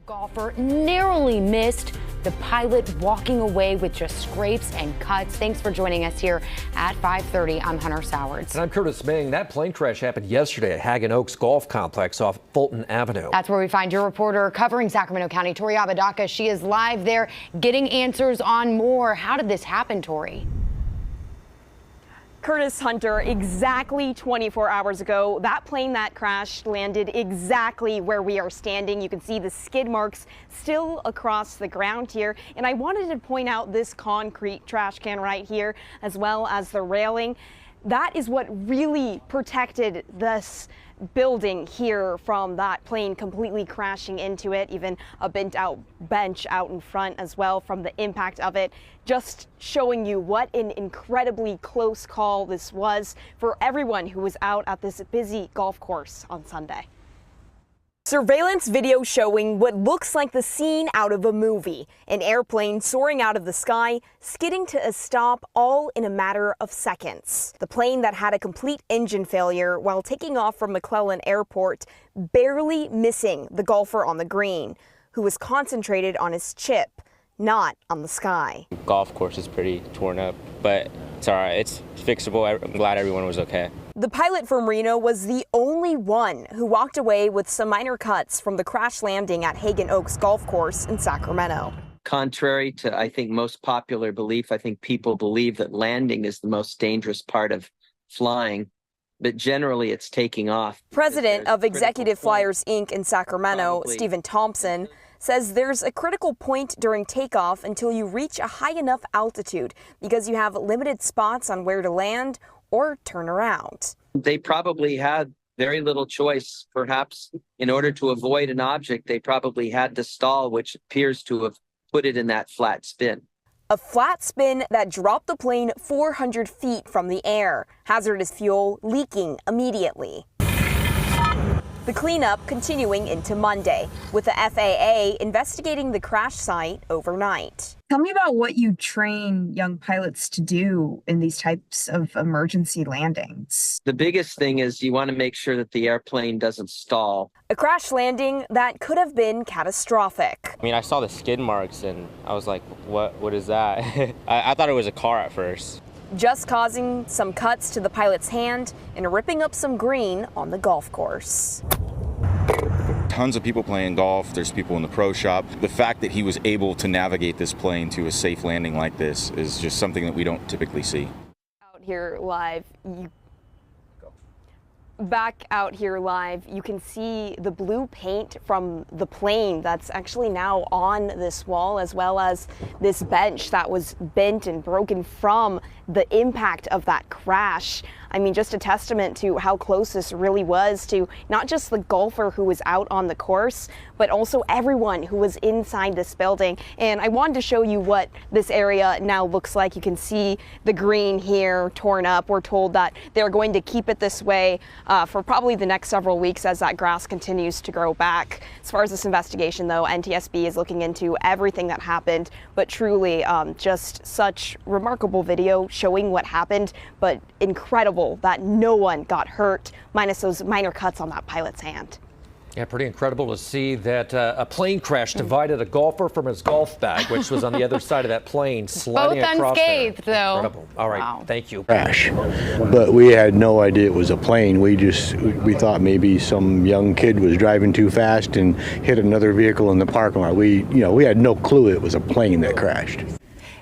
Golfer narrowly missed, the pilot walking away with just scrapes and cuts. Thanks for joining us here at 5:30. I'm Hunter Sowards. And I'm Curtis Ming. That plane crash happened yesterday at Haggin Oaks Golf Complex off Fulton Avenue. That's where we find your reporter covering Sacramento County, Tori Apodaca. She is live there getting answers on more. How did this happen, Tori? Curtis, Hunter, exactly 24 hours ago, that plane that crashed landed exactly where we are standing. You can see the skid marks still across the ground here. And I wanted to point out this concrete trash can right here, as well as the railing. That is what really protected this building here from that plane completely crashing into it. Even a bent out bench out in front as well from the impact of it. Just showing you what an incredibly close call this was for everyone who was out at this busy golf course on Sunday. Surveillance video showing what looks like the scene out of a movie. An airplane soaring out of the sky, skidding to a stop all in a matter of seconds. The plane that had a complete engine failure while taking off from McClellan Airport, barely missing the golfer on the green, who was concentrated on his chip, not on the sky. Golf course is pretty torn up, but it's all right. It's fixable. I'm glad everyone was okay. The pilot from Reno was the only one who walked away with some minor cuts from the crash landing at Haggin Oaks Golf Course in Sacramento. Contrary to, I think, most popular belief, I think people believe that landing is the most dangerous part of flying, but generally it's taking off. President of Executive Flyers Inc. in Sacramento, Stephen Thompson, says there's a critical point during takeoff until you reach a high enough altitude because you have limited spots on where to land or turn around. They probably had very little choice. Perhaps in order to avoid an object, they probably had to stall, which appears to have put it in that flat spin. A flat spin that dropped the plane 400 feet from the air. Hazardous fuel leaking immediately. The cleanup continuing into Monday, with the FAA investigating the crash site overnight. Tell me about what you train young pilots to do in these types of emergency landings. The biggest thing is you want to make sure that the airplane doesn't stall. A crash landing that could have been catastrophic. I mean, I saw the skid marks and I was like, what is that? I thought it was a car at first. Just causing some cuts to the pilot's hand and ripping up some green on the golf course. Tons of people playing golf. There's people in the pro shop. The fact that he was able to navigate this plane to a safe landing like this is just something that we don't typically see. Out here live, Back out here live, you can see the blue paint from the plane that's actually now on this wall, as well as this bench that was bent and broken from the impact of that crash. I mean, just a testament to how close this really was to not just the golfer who was out on the course, but also everyone who was inside this building. And I wanted to show you what this area now looks like. You can see the green here torn up. We're told that they're going to keep it this way for probably the next several weeks as that grass continues to grow back. As far as this investigation, though, NTSB is looking into everything that happened, but truly just such remarkable video showing what happened, but incredible that no one got hurt, minus those minor cuts on that pilot's hand. Yeah, pretty incredible to see that a plane crash divided a golfer from his golf bag, which was on the other side of that plane, sliding Both across unscathed, there. though. Incredible. All right, Wow. Thank you. Crash, but we had no idea it was a plane. We thought maybe some young kid was driving too fast and hit another vehicle in the parking lot. We had no clue it was a plane that crashed.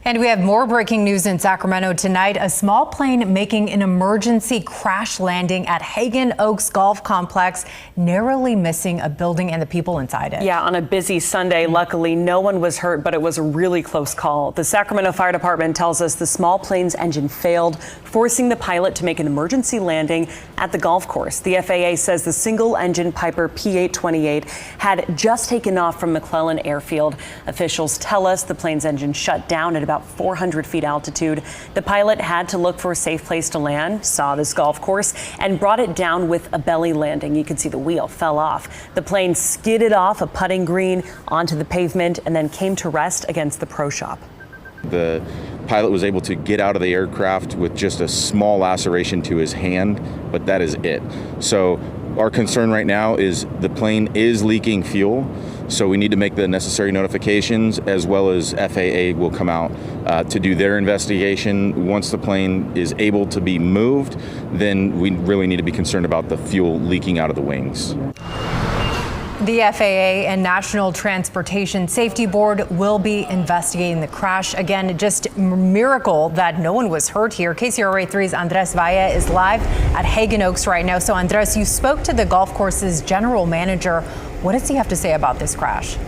And we have more breaking news in Sacramento tonight. A small plane making an emergency crash landing at Haggin Oaks Golf Complex, narrowly missing a building and the people inside it. Yeah, on a busy Sunday, luckily no one was hurt, but it was a really close call. The Sacramento Fire Department tells us the small plane's engine failed, forcing the pilot to make an emergency landing at the golf course. The FAA says the single-engine Piper P-828 had just taken off from McClellan Airfield. Officials tell us the plane's engine shut down at about 400 feet altitude. The pilot had to look for a safe place to land, saw this golf course, and brought it down with a belly landing. You can see the wheel fell off. The plane skidded off a putting green onto the pavement and then came to rest against the pro shop. The pilot was able to get out of the aircraft with just a small laceration to his hand, but that is it. So our concern right now is the plane is leaking fuel. So we need to make the necessary notifications, as well as FAA will come out to do their investigation. Once the plane is able to be moved, then we really need to be concerned about the fuel leaking out of the wings. The FAA and National Transportation Safety Board will be investigating the crash. Again, just a miracle that no one was hurt here. KCRA 3's Andres Valle is live at Haggin Oaks right now. So Andres, you spoke to the golf course's general manager. What does he have to say about this crash?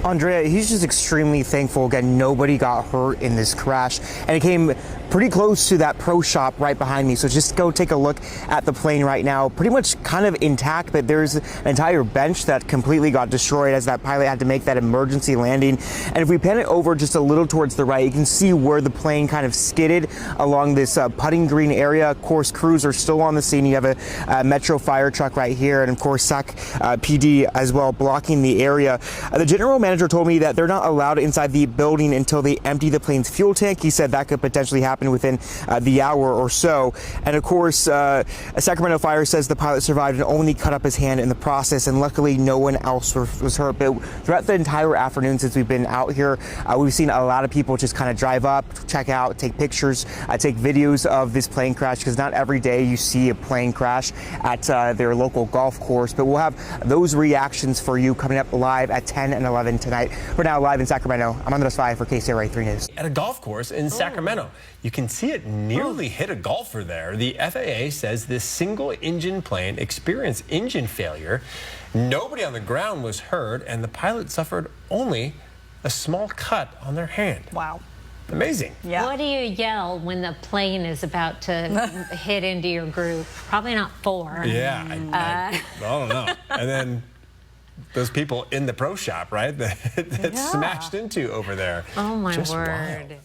Andrea, he's just extremely thankful. Again, nobody got hurt in this crash, and it came pretty close to that pro shop right behind me. So just go take a look at the plane right now. Pretty much kind of intact, but there's an entire bench that completely got destroyed as that pilot had to make that emergency landing. And if we pan it over just a little towards the right, you can see where the plane kind of skidded along this putting green area. Of course, crews are still on the scene. You have a Metro fire truck right here, and of course, Sac PD as well blocking the area. The general manager told me that they're not allowed inside the building until they empty the plane's fuel tank. He said that could potentially happen within the hour or so. And of course, a Sacramento fire says the pilot survived and only cut up his hand in the process, and luckily no one else was hurt. But throughout the entire afternoon since we've been out here, we've seen a lot of people just kind of drive up, check out, take pictures, take videos of this plane crash, because not every day you see a plane crash at their local golf course. But we'll have those reactions for you coming up live at 10 and 11 tonight. We're now live in Sacramento. I'm Andres Valle for KCRA 3 News. At a golf course in Sacramento. You can see it nearly hit a golfer there. The FAA says this single-engine plane experienced engine failure. Nobody on the ground was hurt, and the pilot suffered only a small cut on their hand. Wow. Amazing. Yeah. What do you yell when the plane is about to hit into your groove? Probably not 4. Yeah, I don't know. And then those people in the pro shop, right, that smashed into over there. Oh, my Just word. Wild.